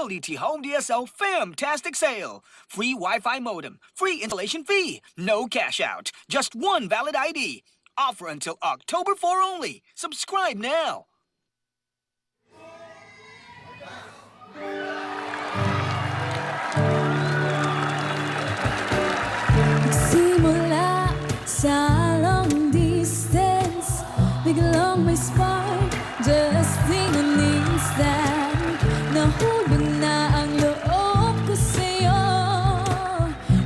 LDT Home DSL Fantastic Sale. Free Wi-Fi modem, free installation fee, no cash out, just one valid ID. Offer until October 4 only. Subscribe now. Simula sa long distance, biglang may spark, just in an instant. Nahulog na ang loob ko sa'yo,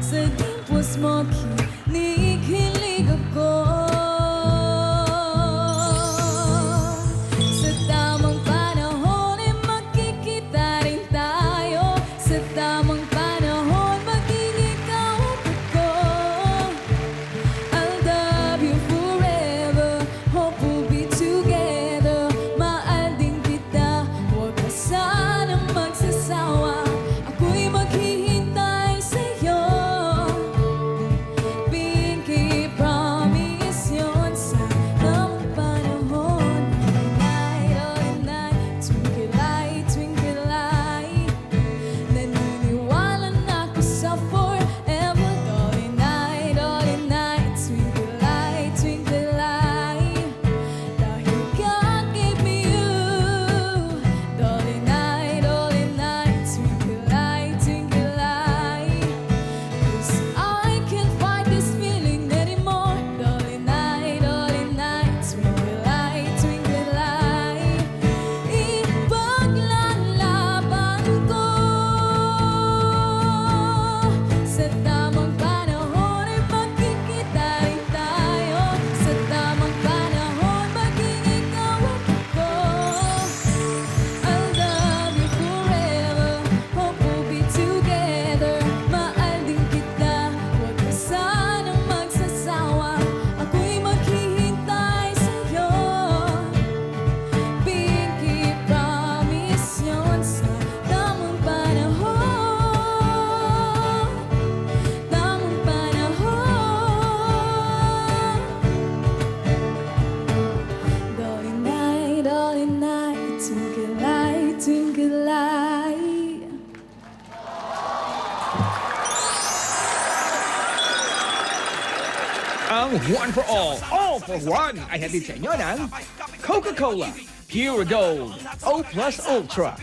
sa dimples mo kinikilig ako. Sa tamang panahon ay magkikita rin tayo, sa tamang panahon magiging kaawat ako. I'll love you forever, hope we'll be together. Mahal din kita, huwag ka sana magsasawa. Ako'y maghihintay sa'yo. Pinky promise yun sa tamang panahon. Night, all night, twinkle light, twinkle light. Naniniwala na ako sa forever. All night, twinkle light, twinkle light. Dahil God gave me you. All night, twinkle light, twinkle light. 'Cause I can't fight this feeling anymore. All night, twinkle light, twinkle light. Ipaglalaban ko sa tamang panahon ay magkikita rin tayo. Sa tamang panahon magiging kaawat ako. I'll love you forever, hope we'll be together. Mahal din kita, huwag ka sanang magsasawa. Ako'y maghihintay sa'yo. Pinky promise yun sa tamang panahon. Tamang panahon. Dolly night, twinkle light, twinkle light. Ang one for all for one ay hatid sa inyo ng Coca-Cola, Pure Gold, O Plus Ultra,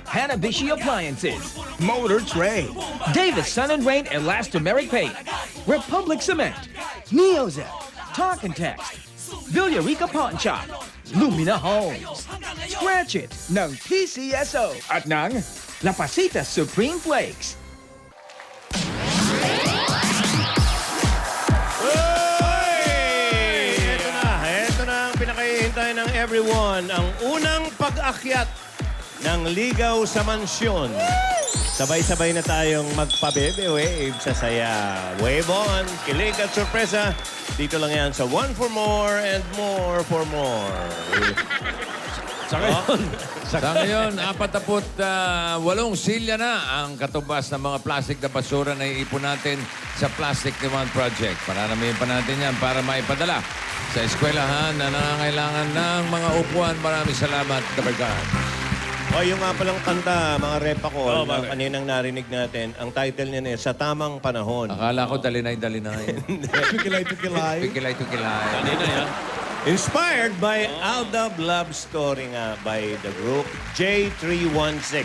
Hanabishi Appliances, Motor Trade, Davis Sun and Rain Elastomeric Paint, Republic Cement, Neozet, Talk and Text, Villarica Pawn Shop, Lumina Homes, Scratch It ng PCSO at ng La Pasita Supreme Flakes. Ito na ang pinakahihintay ng everyone. Ang unang pag-akyat ng Ligaw sa Mansyon. Sabay-sabay na tayong magpabebe-wave sa saya. Wave on, kilig at sorpresa. Dito lang yan sa One for More and More for More. Sa ngayon, 48 silya na ang katubas ng mga plastic na basura na iipon natin sa Plastic Demand Project. Pararamihin pa natin yan para maipadala sa eskwelahan na nangangailangan ng mga upuan. Maraming salamat, Kabarkad. O, yung nga palang kanta, mga repa ko, na kaninang narinig natin, ang title niya na Sa Tamang Panahon. Akala ko dalinay-dalinay. Tukilay, tukilay. Pikilay-tukilay. Kanina yan. Inspired by Aldab Love Story nga by the group J316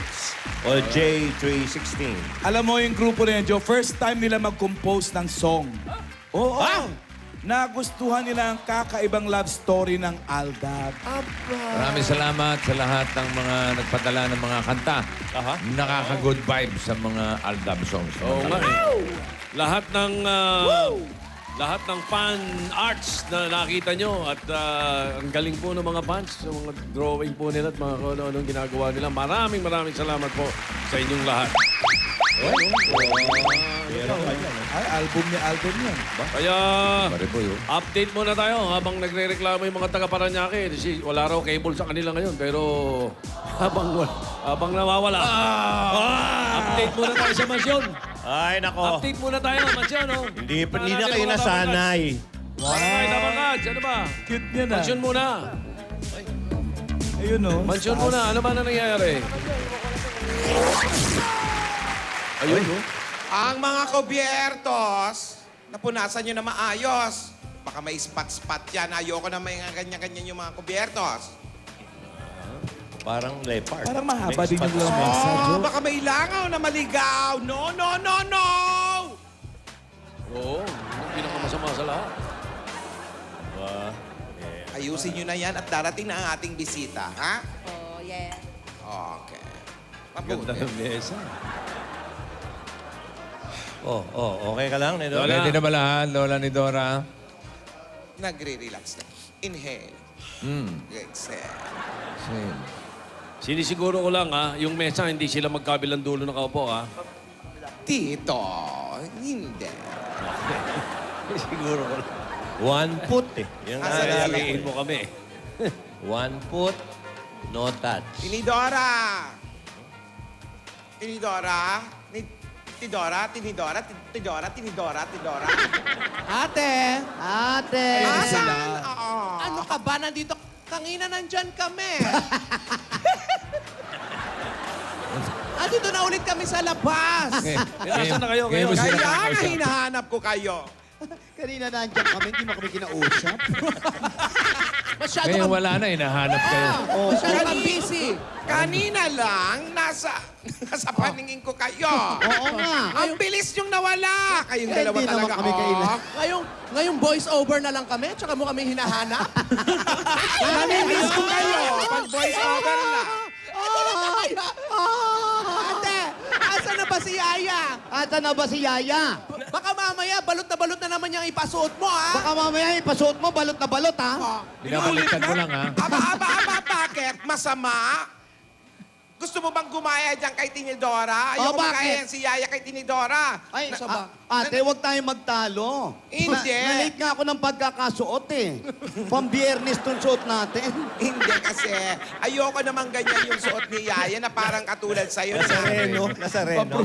o J316. Alam mo yung grupo na yun, Joe, first time nila mag-compose ng song. Oo. Nagustuhan nila ang kakaibang love story ng Aldab. Maraming salamat sa lahat ng mga nagpadala ng mga kanta. Nakaka-good vibes sa mga Aldab songs. Oo nga eh. Lahat ng fan arts na nakita nyo at ang galing po ng mga fans, sa mga drawing po nila at mga kung ano-anong ginagawa nila. Maraming salamat po sa inyong lahat. Ay, album yan. Kaya, Pare po yun. update muna tayo habang nagre-reklamo yung mga taga-Paranaque. Kasi wala raw cable sa kanila ngayon, pero habang nawawala. Update muna tayo sa mansyon. Ay, nako. Update muna tayo, mansyon, oh. Hindi na kayo nasanay. Ay, Tabangkads, ano ba? Cute niya na. Mansyon muna. Ayun, no? Mansyon muna. Ano ba na nangyayari? Ayun, no? Ang mga kubyertos, napunasan nyo na maayos. Baka may spot-spot yan. Ayoko na may ganyan-ganyan yung mga kubyertos. Parang leopard. Parang mahaba May din yung spot- lamesa, Oh, Jo. baka may langaw na maligaw. No, no, no, no! Oo, yung pinakamasama sa lahat. Ayusin nyo na yan at darating na ang ating bisita, ha? Oh, yeah. Okay. Ganda Mabuti. ng mesa. Okay ka lang, Nidora? Wala. Ready na ba lahat, Lola ni Dora? Nagre-relax na. Inhale. Exhale. Same. Sinisiguro ko lang, ha, yung mesa, hindi sila magkabilang dulo nakaupo, ha? Tito, hindi. Siguro ko lang. 1 foot eh. Yung Nasa naalala ko Aliin mo kami. 1 foot, no touch. Tinidora! Tinidora? Tidora, tinidora, tidora, tinidora, tidora. Ate! Ate! Asan? Oo. Ano ka ba? Nandito, kanina nandyan kami. Andito na ulit kami sa labas. Nasaan na kayo? Ngayon mo sila Kaya nga kakausap. hinahanap ko kayo. Kanina nandyan kami, hindi mo kami kinausap. Masyado Ngayon kang, wala na, hinahanap kayo. masyado kang busy. Kanina lang, nasa paningin ko kayo. Oo nga. Ang bilis yung nawala. Kayong Eh, dalawa hindi naman talaga. kami kailan. Oh. Ngayong voice over na lang kami, tsaka mo kami hinahanap. Namimiss ko kayo. Pag voice over lang. Ate, asa na ba si Yaya? Ata na ba si Yaya? Baka mamaya, balot na naman niyang ipasuot mo, ha? Baka mamaya ipasuot mo, balot na balot, ha? Binabaliktad mo lang, ha? Aba, bakit? Masama? Gusto mo bang gumaya dyan kay Tinidora? Ayoko bakit? magkaya si Yaya kay Tinidora. Ay, Isa ba? ate, huwag tayong magtalo. Hindi. Na-late nga ako ng pagkakasuot, eh. Pambiyernes tong suot natin. Hindi kasi. Ayoko naman ganyan yung suot ni Yaya na parang katulad sa'yo. Nazareno. Nazareno.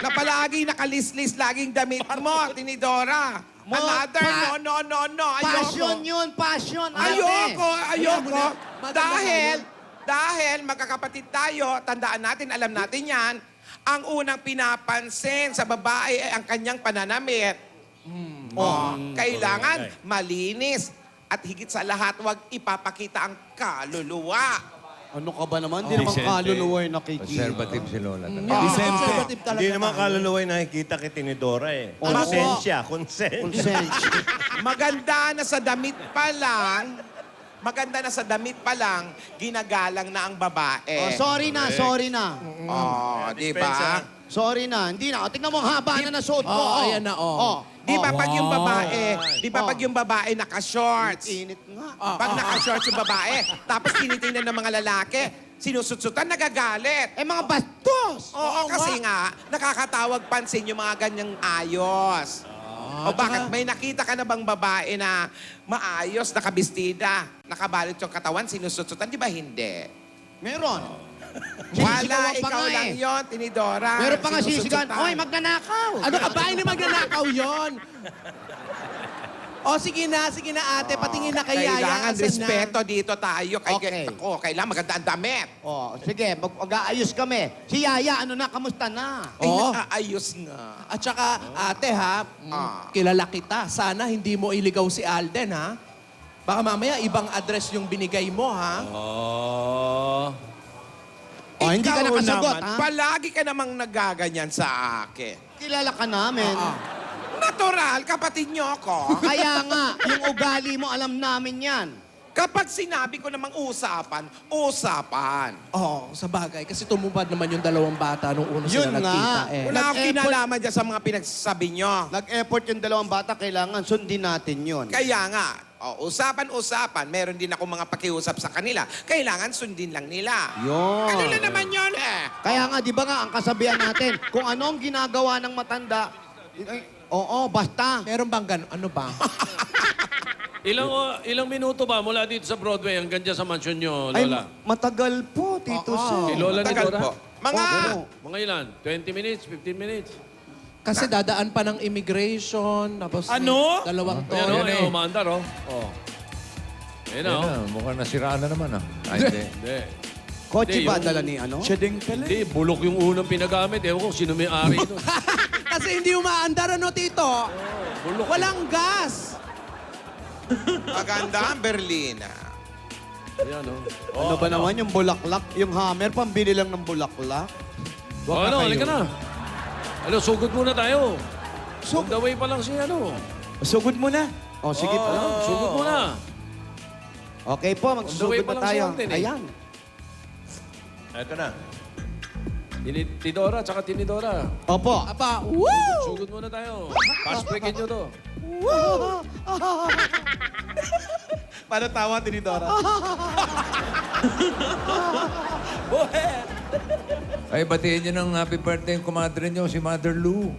Na palagi nakalislis laging damit mo, Tinidora. Another no. Ayoko. Passion yun, passion, ate. Ayoko. Maganda Dahil magkakapatid tayo, tandaan natin, alam natin yan, ang unang pinapansin sa babae ay ang kanyang pananamit. Kailangan malinis. At higit sa lahat, huwag ipapakita ang kaluluwa. Ano ka ba naman? Hindi naman Vicente. kaluluwa yung nakikita. Conservative si Lola. Conservative talaga. Hindi naman tayo. kaluluwa yung nakikita kay Tinidora eh. Ano po? Konsensya. Konsensya. Konsensya. Maganda na sa damit pa lang, ginagalang na ang babae. Sorry na. Oh, di ba? Sorry na. Hindi na. Tingnan mo, ang haba na nasuot ko. Oo, ayan na, oo. Di ba pag yung babae naka-shorts? Init nga. Pag naka-shorts yung babae, tapos tinitingnan ng mga lalaki, sinusutsutan, nagagalit. Eh, mga bastos! Oo, kasi nga, nakakatawag pansin yung mga ganyang ayos. O bakit may nakita ka na bang babae na maayos, nakabistida, nakabalot yung katawan, sinusutsutan? Di ba hindi? Meron. Wala, Sinisigawan pa ikaw nga lang eh. yon, Tinidora. Meron pa nga sisigan. Sinusutsutan. Hoy, magnanakaw! Ano ka ba? Hindi magnanakaw yon. O, sige na, ate. Patingin na kay Yaya. Kailangan Asan respeto dito tayo. Okay. Kailangan maganda ang damit. Sige, mag-aayos kami. Si Yaya, ano na, kamusta na? Ay, Oo. nakaayos nga. At saka, ate, ha? Kilala kita. Sana hindi mo iligaw si Alden, ha? Baka mamaya, ibang address yung binigay mo, ha? Oh, hindi ka Ikaw nakasagot, naman, ha? Palagi ka namang nagaganyan sa akin. Kilala ka namin. Natural, kapatid niyo ako. Kaya nga, yung ugali mo, alam namin yan. Kapag sinabi ko namang usapan. Oo, sa bagay. Kasi tumupad naman yung dalawang bata nung una Yun sila nga. nagkita, eh. Wala akong Nag-effort- kinalaman dyan sa mga pinagsasabi niyo. Nag-effort yung dalawang bata, kailangan sundin natin yun. Kaya nga, usapan. Meron din ako mga pakiusap sa kanila. Kailangan sundin lang nila. Yun. Ano na naman yun eh? Kaya nga, di ba nga, ang kasabihan natin, kung anong ginagawa ng matanda, oo, basta. Meron bang gano'n? Ano ba? Ilang minuto ba mula dito sa Broadway hanggang dyan sa mansion nyo, Ay, Lola? matagal po, Tito Sen. Kay Lola ni Tagal Dora? po. Mga, Mga ilan? 20 minutes? 15 minutes? Kasi dadaan pa ng immigration, tapos dalawang Ayan o, tono. ayan o, maandar o. Oh. Ayan o. Mukhang nasiraan na naman, ah. Ay, hindi. Hindi. Kotse Hindi, ba yung- dala ni ano? Siya din pala. Hindi, bulok yung unang pinagamit. Ewan ko sino may ari nun. Kasi hindi umaandar, ano, Tito? Bulok. Walang gas. Maganda ang Berlina. Ayan, oh. Ano ba naman yung bulaklak? Yung hammer, pambili lang ng bulaklak? Oh, ano, halika na. Ano, sugod muna tayo. On the way pa lang si ano. Sugod mo na. O, sige po. Sugod muna. Okay po, On the way magsugod pa na lang si tayo. Alden, eh. Ayan. Ito na. Tidora, tsaka Tinidora. Opo. Aba, woo! Sugod muna tayo. Fast breakin nyo to. Paano tawa, Tinidora? Ay, batiin nyo ng happy birthday yung kumadre nyo, si Mother Lou.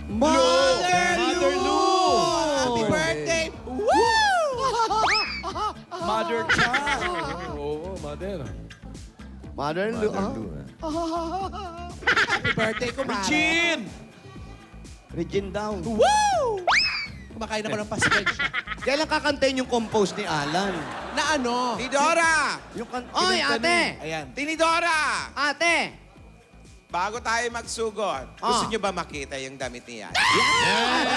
Mother Lou! Happy birthday! Woo! Mother Child! Oo, mother. Mother Lou. Happy birthday, kumare. Chin! Regine daw. Woo! Kumakain naman ng pastel siya. Kailan kakantayin yung compose ni Alan? Na ano? Tinidora! Yung Oy, ate! Ayan. Tinidora! Ate! Bago tayo magsugod, gusto nyo ba makita yung damit niya? Yan.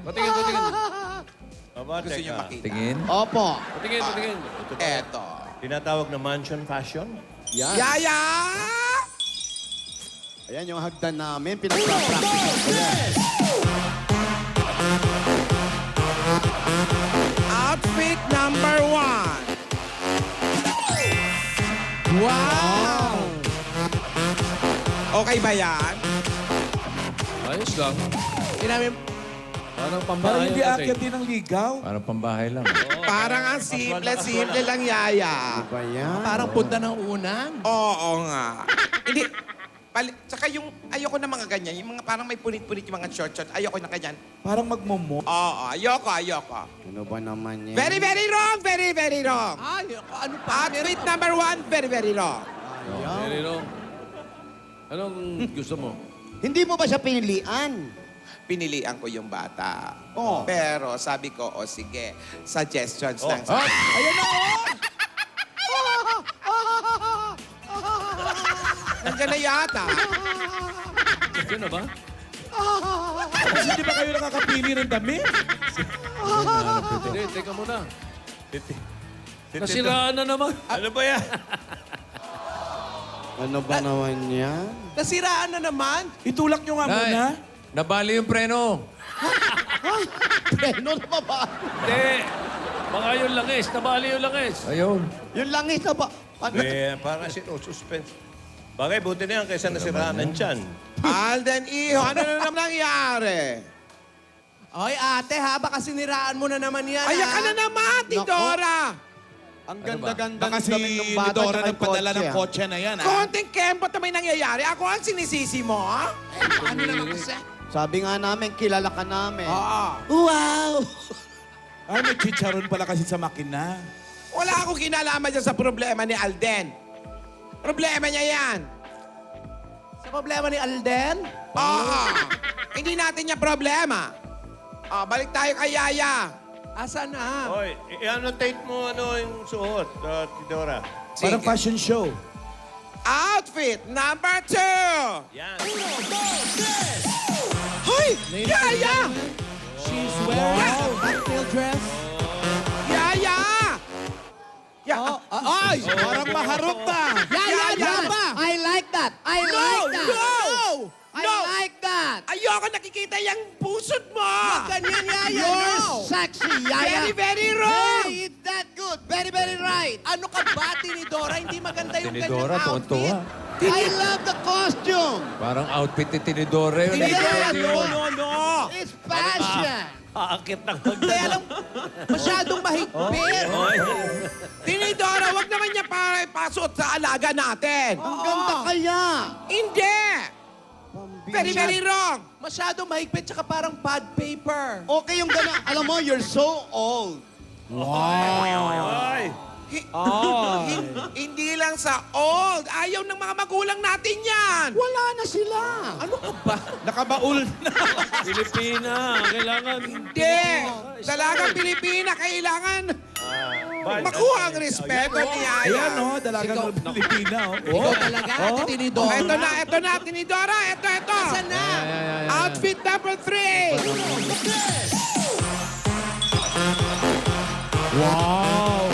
Patingin. Aba, Gusto nyo teka. makita? Tingin. Opo. Patingin. Eto. Tinatawag na mansion fashion? Yan. Yaya! Ayan yung hagdan namin. Pinagpa-practice ko yan. Outfit number 1. Wow! Okay ba yan? Ayos lang. Hindi namin... Parang Parang pambahay. hindi aakyat din ng ligaw. Parang pambahay lang. Parang ang simple lang, Yaya. Ba yan? Parang punta ng unang. Oo nga. Hindi. Tsaka yung ayoko na mga ganyan, yung mga parang may punit-punit yung mga short-short, ayoko na ganyan. Parang magmomo. Oo, ayoko. Ano ba naman yan? Very, very wrong! Very, very wrong! Ay, ano pa? Outfit number 1, very, very wrong. Very wrong. Anong gusto mo? Hindi mo ba siya pinilian? Pinilian ko yung bata. Oo. Pero sabi ko, sige, suggestions lang. Ayan na, Nandiyan na yata. Ito na ba? Tapos hindi ba kayo nakakapili ng damit? Hindi, teka muna. Nasiraan na naman. Ano ba yan? Ano ba naman yan? Nasiraan na naman. Itulak nyo nga Nay, muna. nabali yung preno. Preno na ba ba? Hindi. Baka yung langis. Nabali yung langis. Ayun. Yung langis na ba? Ano? Parang suspense. Bagay, buti na yan kaysa nasiraan ng tiyan. Alden Iho, ano na naman nangyari? Oy, ate ha, baka siniraan mo na naman yan. Ayan ka na naman, Tidora! Ang ganda-ganda Baka ng si damit ng bata Dora tsaka nagpadala kotse, ng ah. kotse na yan, ha? Konting kembot na may nangyayari. Ako ang sinisisi mo, ha? Ano naman kasi? Sabi nga namin, kilala ka namin. Oo. Wow! Ay, may chicharon pala kasi sa makina. Wala akong kinalaman dyan sa problema ni Alden. Problema niya yan. Sa problema ni Alden? Oo. Hindi natin niya problema. Balik tayo kay Yaya. Asa na? Hoy, i-annotate mo yung suot, Tidora. Parang Sige. fashion show. Outfit number 2. Yan. Hoy! Yaya! She's wearing a cocktail dress. Yaya! Ay! Parang maharap na. Yaya! I like that! I like that! No! I No! like that! Ayoko nakikita yung pusod mo! Ganyan, Yaya, You're no! sexy, Very, Yaya! very wrong! Hey, it's that good! Very, very right! Ano ka ba, Tinidora? Hindi maganda yung Tinidora, ganyang outfit. tuwan-tuwa. I love the costume! Parang outfit ni Tinidora yun. Tinidora, Hindi pwede yun. no! It's fashion! Aakit ng Hindi, alam, masyadong mahigpit. Tinidora, wag naman niya para ipasot sa alaga natin. Ang ganda kaya! Hindi! Very, very wrong! Masyadong mahigpit, tsaka parang pad paper. Okay yung gana. Alam mo, you're so old. Ay! Hindi lang sa old. Ayaw ng mga magulang natin yan. Wala na sila. Ano ka ba? Nakabaul na. Pilipina, kailangan... Hindi. Dalagang Pilipina, kailangan makuha ang respeto ni Yaya. Ayan, no? Dalagang Pilipina, oh. Ikaw talaga, Ate Tinidora. Ito na, Tinidora. Ito. Asan na? Outfit number 3. Wow!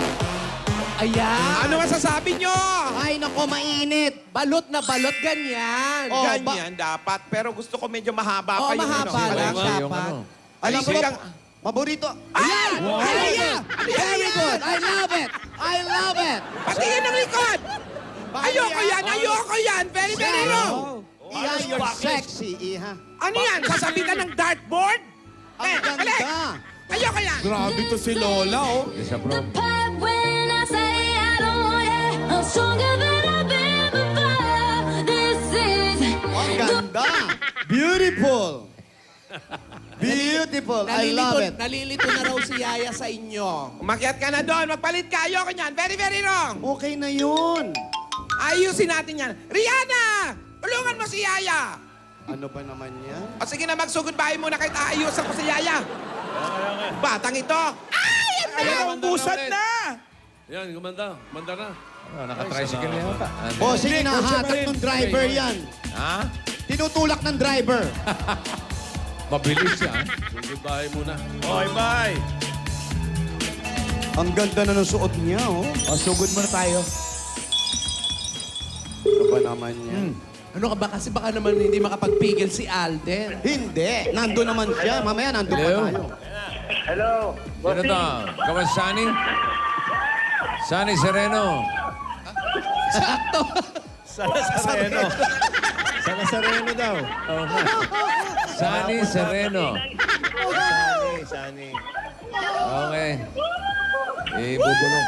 Ayan. Ano masasabi nyo? Ay, nako, mainit. Balot na balot, ganyan. Oh, Ganyan dapat. Pero gusto ko medyo mahaba Oo, pa yung mahaba ano. lang Yung dapat. ano. Alam mo, Sinigang. paborito. Ayan! Aya! Very good. I love it. I love it. Patingin ng likod! Ayoko yan! Very, very wrong! Iha, you're sexy, Iha. Ano yan? Sasabitan ng dartboard? Ang balik! ganda. Ayoko yan! Grabe to si Lola, oh. Isa prom. But when I say I don't want it, I'm stronger than I've been before. This is Ang ganda. Beautiful. Beautiful. I love it. Nalilito na raw si Yaya sa inyo. Umakyat ka na doon. Magpalit ka. Ayoko yan. Very, very wrong. Okay na yun. Ayusin natin yan. Rihanna! Tulungan mo si Yaya. Ano ba naman yan? O sige na, magsugod bahay muna kahit aayusan ko si Yaya. Batang ito. Ayan, ubusan na! Yan, gumanda. Gumanda na. Naka-tricycle na yata. Bossing, hinahatak ng driver yan. Ha? Tinutulak ng driver. Mabilis yan. Sugod bahay muna. Okay, bye. Ang ganda na ng suot niya, oh. O, sugod muna tayo. Ano ba naman yan? Ano ka ba? Kasi baka naman hindi makapagpigil si Alden. Hindi. Nando naman siya. Mamaya nando pa Hello? tayo. Sino to? Kawan Sunny? Sunny Sereno. Sakto. Sana Sereno. Sana Sereno daw. Sunny Sereno. Sunny. Okay. Bubulong.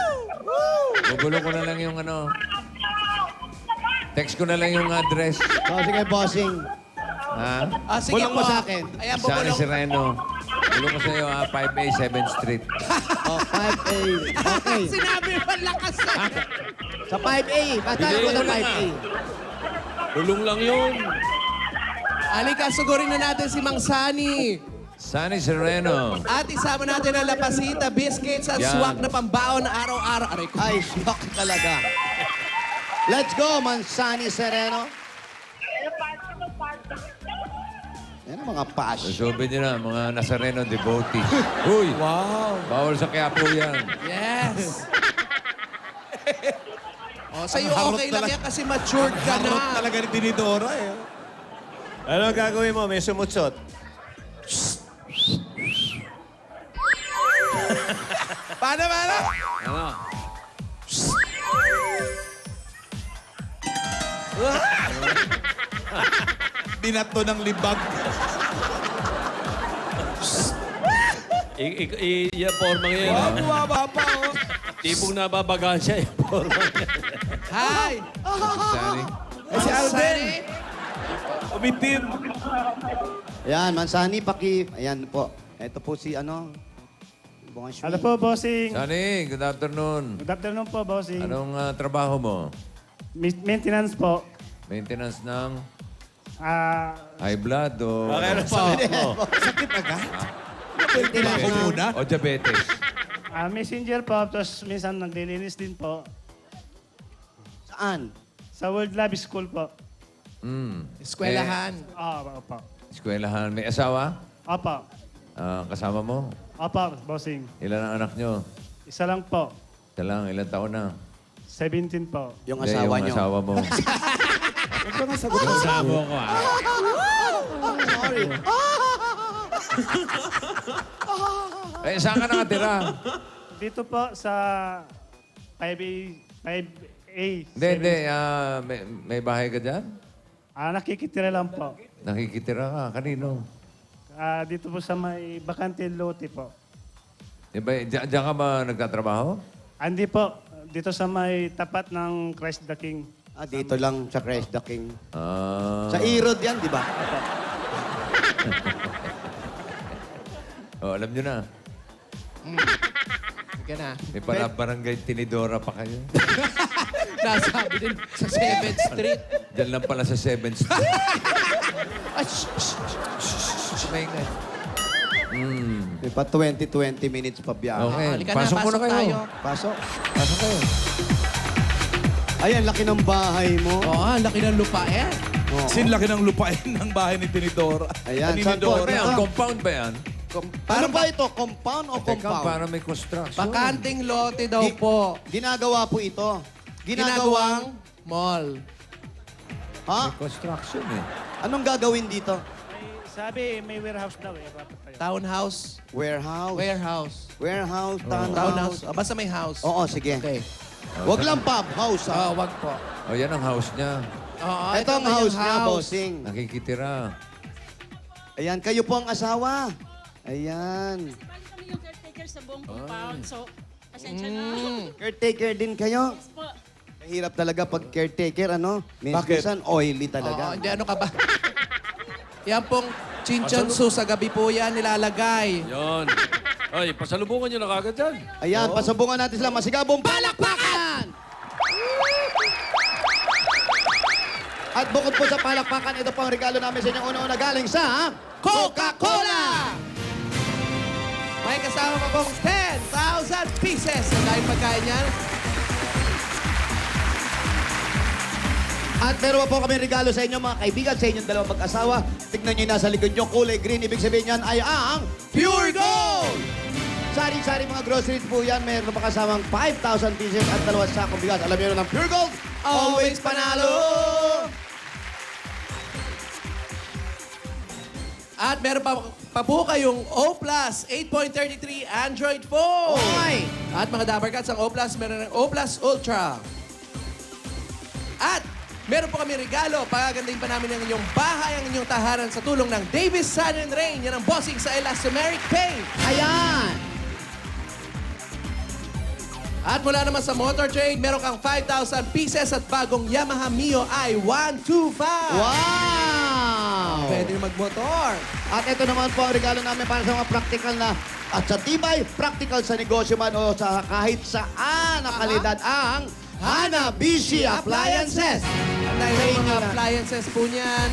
Bubulong ko na lang yung ano. Text ko na lang yung address. O, sige, bossing. Ha? Sige Bulong mo sa akin. Ayan, Sunny bubulong. Sereno. Bulong ko sa'yo, 5A 7th Street. O, 5A. Okay. Sinabi mo lakas na. Sa 5A. Basta ko sa 5A. Bulong lang yun. Halika, sugurin na natin si Mang Sani. Sunny Sereno. At isama natin ang lapasita, biscuits at Yan. swak na pambaon na araw-araw. Aray ko. Ay, shock talaga. Let's go, Mansani Sereno. Yan ang mga passion. Sabi nyo na, mga Nazareno devotees. Uy! Wow! Bawal sa Quiapo yan. Yes. O, sa'yo Ang harot okay lang talaga. yan kasi matured ka na. Harot talaga ni Tinidora, eh. Ano gagawin mo? May sumutsot. Paano? Ano? Binato ng libag. Yung formang yan. Wow, bumaba pa, oh. Tipong nababagaan siya yung forma. Hi! Sunny. Eh, si Alden. Umitim. Ayan, Mansani, Ayan po. Ito po si ano. Bonjour. Hello po, bossing. Sunny, good afternoon. Good afternoon po, bossing. Anong trabaho mo? Maintenance po. Maintenance ng Ah, high blood o, Okay, ano sabi mo? Sakit agad. Maintenance Ako na. muna. o diabetes? messenger po, tapos minsan naglilinis din po. Saan? Sa World Lab School po. Eskwelahan. Opo. Eskwelahan. May asawa? Opo. Kasama mo? Opo, bossing. Ilan ang anak nyo? Isa lang po. Isa lang, ilang taon na? 17 po. Yung Hindi, asawa yung niyo. asawa mo. Huwag ka nga sagot ng Kasama ko Sorry. Eh, saan ka nakatira? Dito po sa 5A. 5A. Hindi. May bahay ka dyan? Nakikitira lang po. Nakikitira ka. Kanino? Dito po sa may Bakante Lote po. Diyan ka ba nagtatrabaho? Hindi po. Dito sa may tapat ng Christ the King. Dito lang sa Christ the King. Ah. Sa Irod yan, di ba? Oh, alam nyo na. Sige na. May pala barangay Tinidora pa kayo. Nasabi din sa 7th Street. Diyan lang pala sa 7th Street. Ay, shh, shh, shh. May nga. May pa 20 minutes pa biyahe. Okay. Halika na, Pasok muna pasok kayo. tayo. Pasok. Pasok kayo. Ayan, laki ng bahay mo. Oo, ang laki ng lupain. Oo. Sinlaki ng lupain ng bahay ni Tinidora. Ayan, Ni saan po? Ano ba yan? Ah. Compound ba yan? Ano ba ito? Compound o Teka, compound? para may construction. Bakanting lote daw Gi- po. Ginagawa po ito. Ginagawang mall. Ha? May construction eh. Anong gagawin dito? Sabi, may warehouse daw eh. Dapat tayo. Townhouse. Warehouse. Warehouse. Townhouse. Townhouse. Basta may house. Oo, sige. Okay. Wag lang pub, house ha. Wag po. O, yan ang house niya. Oo, Ito ang na yung house niya, bossing. Nakikitira. Ayan, kayo po ang asawa. Ayan. Bali kami yung caretaker sa buong compound. So, pasensya na. Caretaker din kayo. Yes po. Mahirap talaga pag caretaker, ano? Bakit? Minsan oily Oo, talaga. hindi ano ka ba? Yan pong chinchansu sa gabi po yan nilalagay. Yon. Ay, pasalubungan nyo na kagad dyan. Ayan, pasabungan natin sila. Masigabong palakpakan! At bukod po sa palakpakan, ito po ang regalo namin sa inyo una-una galing sa Coca-Cola! May kasama pa pong 10,000 pieces. Ang dahil pagkain yan. At meron pa po kami regalo sa inyo mga kaibigan, sa inyong dalawang mag-asawa. Tignan nyo yung nasa likod nyo, kulay green. Ibig sabihin yan ay ang Pure Gold! Sari-sari mga groceries po yan. Meron pa kasamang 5,000 pieces at dalawang sakong bigas. Alam nyo ng Pure Gold, always panalo! At meron pa po kayong O Plus 8.33 Android phone. Oy! At mga Dabber Cats, ang O Plus, meron ng O Plus Ultra. At meron po kami regalo. Pagagandahin pa namin ang inyong bahay, ang inyong tahanan sa tulong ng Davis Sun and Rain. Yan ang bossing sa Elastomeric Paint. Ayan! At mula naman sa Motor Trade, meron kang 5,000 pieces at bagong Yamaha Mio i125. Wow! Pwede magmotor. At ito naman po ang regalo namin para sa mga practical na at sa tibay, practical sa negosyo man o sa kahit saan na kalidad ang Hanabishi Appliances. Ang dahil sa mga appliances po niyan.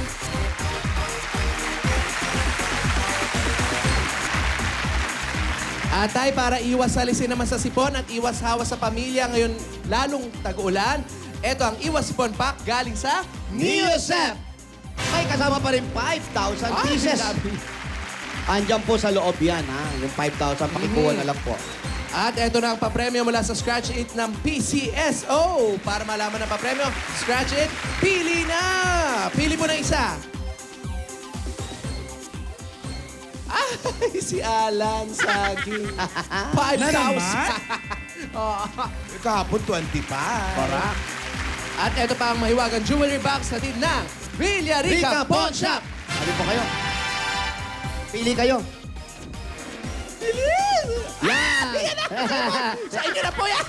At tayo para iwas salisin naman sa sipon at iwas hawa sa pamilya ngayon lalong tag-ulan. Ito ang Iwas Sipon Pack galing sa Neosep. May kasama pa rin 5,000 pieces. Andyan po sa loob yan, ha? Yung 5,000, pakikuha na lang po. At ito na ang papremyo mula sa Scratch It ng PCSO. Para malaman ang papremyo, Scratch It, pili na! Pili mo na isa. Ay, si Alan Saging. 5,000. Oh. Kahapon, 25. Para. At ito pa ang mahiwagang jewelry box hatid ng Villarica Pawn Shop. Sabi po kayo. Pili kayo. Yan! Sa inyo na po yan!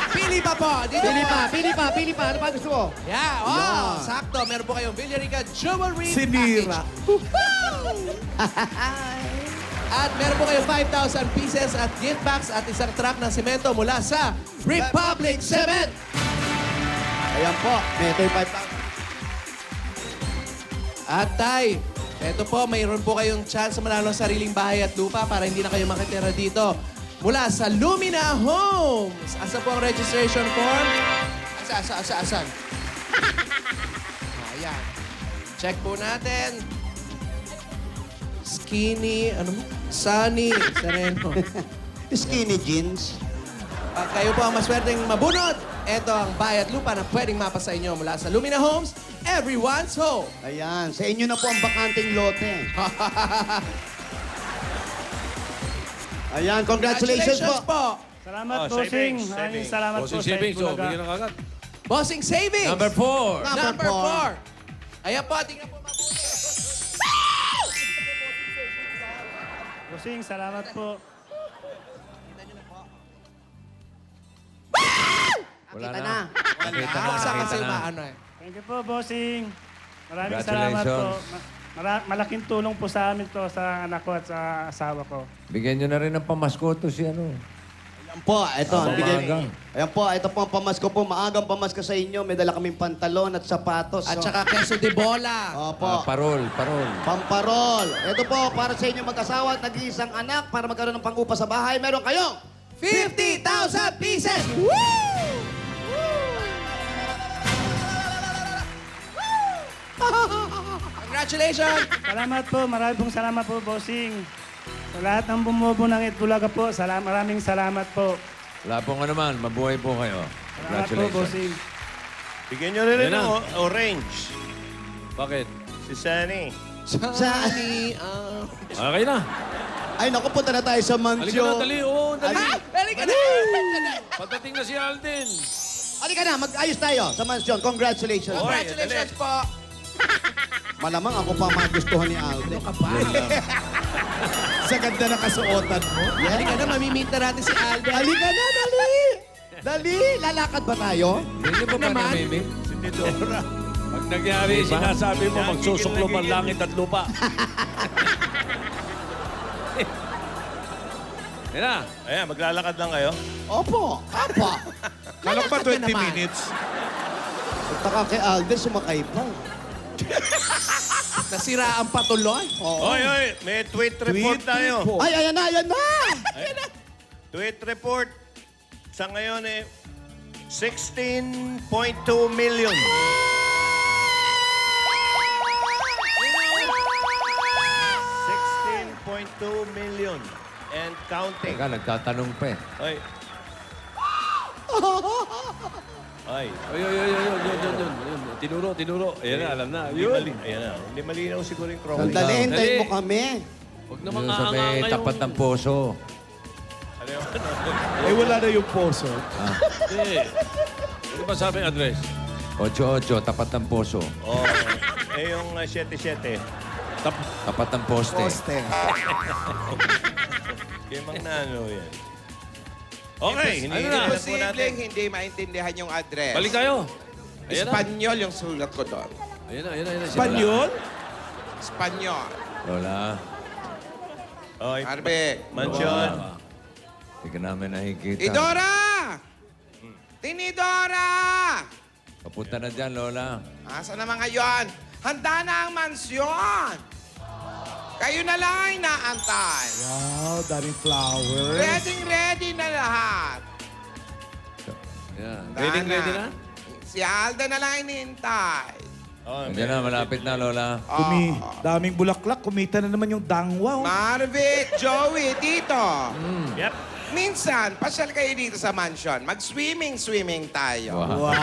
Pili pa po! Dito Pili pa. Ano pa gusto mo? Yeah, oh, Yan. sakto. Meron po kayong Villarica Jewelry Sinira. At meron po kayong 5,000 pieces at gift bags at isang truck ng semento mula sa Republic Cement. Ayan po. Ito yung 5,000. At tay, eto po, mayroon po kayong chance manalo ng sariling bahay at lupa para hindi na kayo makitira dito. Mula sa Lumina Homes. Asa po ang registration form? Asan? Ayan. Check po natin. Skinny, Sunny, Sereno. Skinny jeans. Kayo po ang maswerteng mabunod. Ito ang bahay at lupa na pwedeng mapa sa inyo mula sa Lumina Homes. Everyone's home. Ayan. Sa inyo na po ang bakanting lote. Ayan. Congratulations po. Salamat, Oh, bossing. savings, Maraming savings. salamat po Bossing sa savings, oh, Itbulaga. bigyan na kagad. Bossing Savings. Number 4. Number 4. Ayan po, tingnan po mabuti. Bossing, salamat po. Wala Nakita na. na. Nakita na. Buksan kasi Nakita na. maano eh. Thank you po, bossing. Maraming salamat po. Malaking tulong po sa amin to sa anak ko at sa asawa ko. Bigyan nyo na rin ng pamasko to si ano. Ayan po, ito ang bigay. Maagang. Ayan po, ito po ang pamasko po. Maagang pamasko sa inyo. May dala kaming pantalon at sapatos. At So, saka queso de bola. Opo. Parol. Pamparol. Ito po, para sa inyo mag-asawa at nag-iisang anak, para magkaroon ng pang-upa sa bahay, meron kayong 50,000 pieces! Congratulations! Salamat po, maraming pong salamat po, bossing. Sa lahat ng bumubo ng Itbulaga po, maraming salamat po. Wala pong ano man. Mabuhay po kayo. Salamat po, Congratulations. bossing. Bigyan nyo rin Yan ng na. orange. Bakit? Si Sunny. Sunny, Okay na. Ay, naku, punta na tayo sa Halika mansyon. na, dali. Oo, dali. Halika na! Pagdating na si Alden. Halika na, mag-ayos tayo sa mansyon. Congratulations. Congratulations po! Malamang ako pa magustuhan ni Alden. Sa ganda ng kasuotan mo. Halika na, mamimit na natin si Alden. Halika na, dali! Dali! Lalakad ba tayo? Hindi mo pa Naman. namimik? Si Tidora. Pag nangyari, sinasabi mo, magsusuklo ang langit at lupa. Yan na. Ayan, maglalakad lang kayo. Opo, apa. Kala ko ba Lalakad ka 20 naman. minutes? Taka kay Alden, sumakay pa. Nasiraan pa tuloy. Oy, may tweet report tayo. Ay, ayan na, ayan na! Tweet report. Sa ngayon 16.2 million. 16.2 million. And counting. Teka, nagtatanong pa eh. Oy. Ay. Yun. Tinuro. Ayan na, alam na. Yun. Ayan na. Hindi malinaw siguro yung chroma. Sandali, hintayin mo Dali. kami. Huwag naman Yun sa may aanga yung... tapat ng poso. Ano yun? Eh, wala na yung poso. Hindi. Ano ba sabi ang address? 8-8, tapat ng poso. Oh, yung 7-7. Tapat ng poste. Poste. Kaya mang nano yan. Okay, hindi Ano na? na po Posibleng natin. hindi maintindihan yung address. Balik tayo. Ayan na. Espanyol yung sulat ko doon. Ayan na. Espanyol? Espanyol. Lola, Okay, Arbe. Mansyon. hindi ka namin nakikita. Idora! Tinidora! Papunta na dyan, Lola. Asa naman ngayon? Handa na ang mansyon! Kayo na lang ay naantay. Wow, daming flowers. Ready na lahat. Ayan. Handa Ready na? Si Alda na lang inintay. Oh, Andiyan na, malapit na, Lola. Daming bulaklak. Kumita na naman yung dangwa. Marvic, Joey, Tito. Yep. Minsan, pasyal kayo dito sa mansion. Mag-swimming tayo. Wow.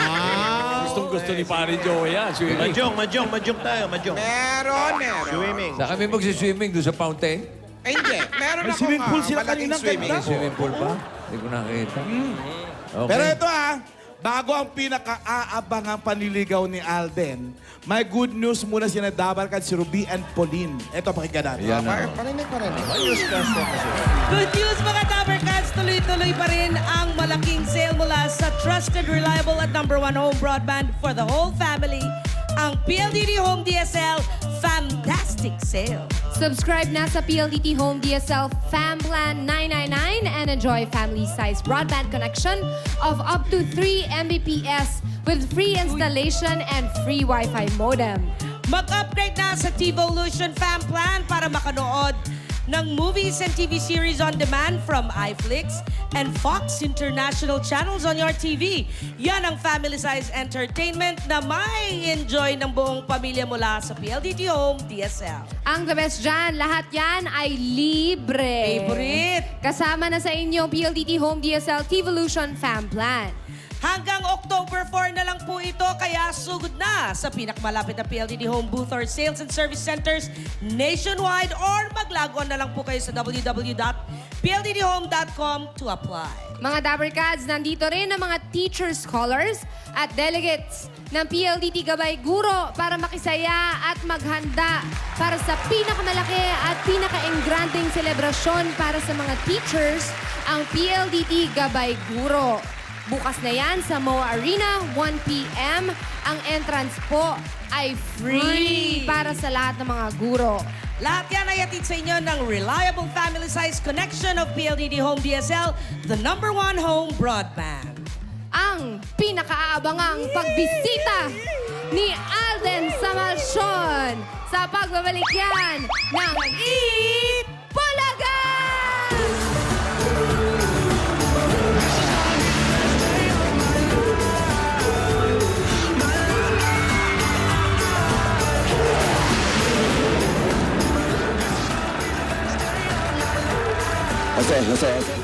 Gustong-gusto ni Pare Joey yan. Swimming. Mahjong tayo, mahjong. Meron. Swimming. Sa kami magsiswimming doon sa fountain? Eh, hindi. Meron May akong swimming pool sila malaking kanina, swimming ganda. May swimming pool pa? Hindi ko nakita. Okay. Pero ito bago ang pinaka-aabangang panliligaw ni Alden, may good news muna si Nadabarkad, si Ruby and Pauline. Ito, pakinggan natin. Yan na. Parinig. Ayos ka sa Good news mga Dabarkads! Tuloy-tuloy pa rin ang malaking sale mula sa trusted, reliable at #1 home broadband for the whole family. Ang PLDT Home DSL Fantastic Sale. Subscribe na sa PLDT Home DSL Fam Plan 999 and enjoy family-size broadband connection of up to 3 Mbps with free installation and free Wi-Fi modem. Mag-upgrade na sa TVolution Fam Plan para makanood ng movies and TV series on demand from iFlix and Fox International channels on your TV. Yan ang family-size entertainment na may enjoy ng buong pamilya mula sa PLDT Home DSL. Ang the best dyan, lahat yan ay libre. Favorite! Kasama na sa inyong PLDT Home DSL TVolution Fam Plan. Hanggang October 4 na lang po ito, kaya sugod na sa pinakamalapit na PLDT Home Booth or Sales and Service Centers nationwide or mag-log on na lang po kayo sa www.pldthome.com to apply. Mga Dabarkads, nandito rin ang mga teacher scholars at delegates ng PLDT Gabay Guro para makisaya at maghanda para sa pinakamalaki at pinaka-engranding selebrasyon para sa mga teachers, ang PLDT Gabay Guro. Bukas na yan sa MOA Arena, 1 p.m. Ang entrance po ay free para sa lahat ng mga guro. Lahat yan ay hatid sa inyo ng reliable family-size connection of PLDT Home DSL, the #1 home broadband. Ang pinakaabangang pagbisita ni Alden Samalcion sa pagbabalik yan ng Eat Bulaga! Jose.